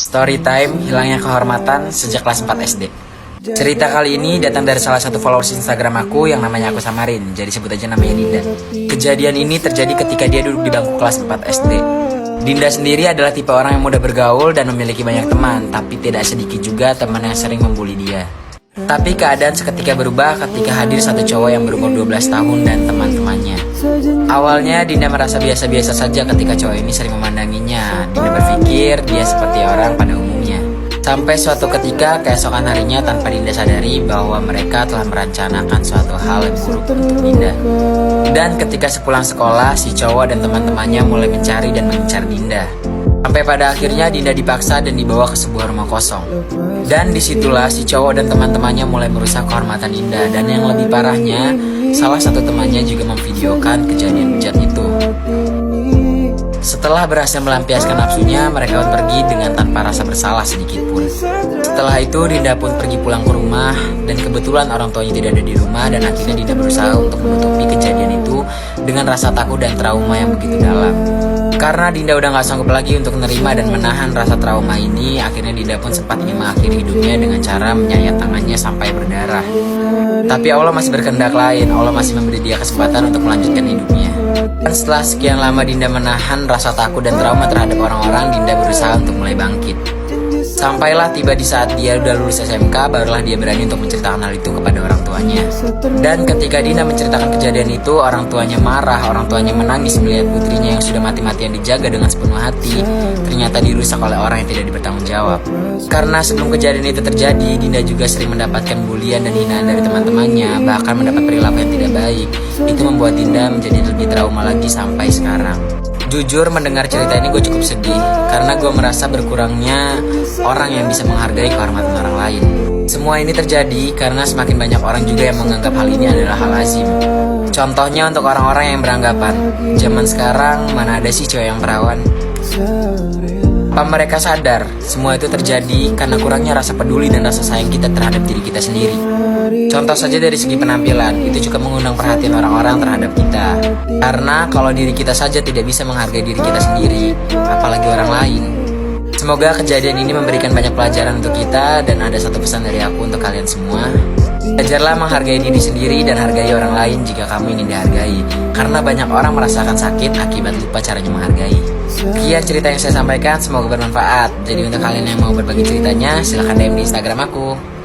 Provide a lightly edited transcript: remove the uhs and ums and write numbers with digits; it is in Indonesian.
Storytime hilangnya kehormatan sejak kelas 4 SD. Cerita kali ini datang dari salah satu followers Instagram aku yang namanya aku samarin, jadi sebut aja namanya Dinda. Kejadian ini terjadi ketika dia duduk di bangku kelas 4 SD. Dinda sendiri adalah tipe orang yang mudah bergaul dan memiliki banyak teman, tapi tidak sedikit juga teman yang sering membuli dia. Tapi keadaan seketika berubah ketika hadir satu cowok yang berumur 12 tahun dan teman-temannya. Awalnya Dinda merasa biasa-biasa saja ketika cowok ini sering memandanginya. Dinda berpikir dia seperti orang pada umumnya. Sampai suatu ketika keesokan harinya tanpa Dinda sadari bahwa mereka telah merencanakan suatu hal yang buruk untuk Dinda. Dan ketika sepulang sekolah, si cowok dan teman-temannya mulai mencari dan mengincar Dinda. Sampai pada akhirnya Dinda dipaksa dan dibawa ke sebuah rumah kosong. Dan disitulah si cowok dan teman-temannya mulai merusak kehormatan Dinda. Dan yang lebih parahnya, salah satu temannya juga memvideokan kejadian bejat itu. Setelah berhasil melampiaskan nafsunya, mereka pun pergi dengan tanpa rasa bersalah sedikit pun. Setelah itu Dinda pun pergi pulang ke rumah. Dan kebetulan orang tuanya tidak ada di rumah. Dan akhirnya Dinda berusaha untuk menutupi kejadian itu dengan rasa takut dan trauma yang begitu dalam. Karena Dinda udah gak sanggup lagi untuk menerima dan menahan rasa trauma ini, akhirnya Dinda pun sempat ingin mengakhiri hidupnya dengan cara menyayat tangannya sampai berdarah. Tapi Allah masih berkehendak lain, Allah masih memberi dia kesempatan untuk melanjutkan hidupnya. Dan setelah sekian lama Dinda menahan rasa takut dan trauma terhadap orang-orang, Dinda berusaha untuk mulai bangkit. Sampailah tiba di saat dia udah lulus SMK, barulah dia berani untuk menceritakan hal itu kepada orang tuanya. Dan ketika Dinda menceritakan kejadian itu, orang tuanya marah, orang tuanya menangis melihat putrinya yang sudah mati-matian dijaga dengan sepenuh hati, ternyata dirusak oleh orang yang tidak bertanggung jawab. Karena sebelum kejadian itu terjadi, Dinda juga sering mendapatkan bulian dan hinaan dari teman-temannya, bahkan mendapat perilaku yang tidak baik. Itu membuat Dinda menjadi lebih trauma lagi sampai sekarang. Jujur mendengar cerita ini gue cukup sedih, karena gue merasa berkurangnya orang yang bisa menghargai kehormatan orang lain. Semua ini terjadi karena semakin banyak orang juga yang menganggap hal ini adalah hal lazim. Contohnya untuk orang-orang yang beranggapan, zaman sekarang mana ada sih cowok yang perawan. Apa mereka sadar semua itu terjadi karena kurangnya rasa peduli dan rasa sayang kita terhadap diri kita sendiri. Contoh saja dari segi penampilan, itu juga mengundang perhatian orang-orang terhadap kita. Karena kalau diri kita saja tidak bisa menghargai diri kita sendiri, apalagi orang lain. Semoga kejadian ini memberikan banyak pelajaran untuk kita. Dan ada satu pesan dari aku untuk kalian semua. Belajarlah menghargai diri sendiri dan hargai orang lain jika kamu ingin dihargai. Karena banyak orang merasakan sakit akibat lupa caranya menghargai. Sekian cerita yang saya sampaikan, semoga bermanfaat. Jadi untuk kalian yang mau berbagi ceritanya, silahkan DM di Instagram aku.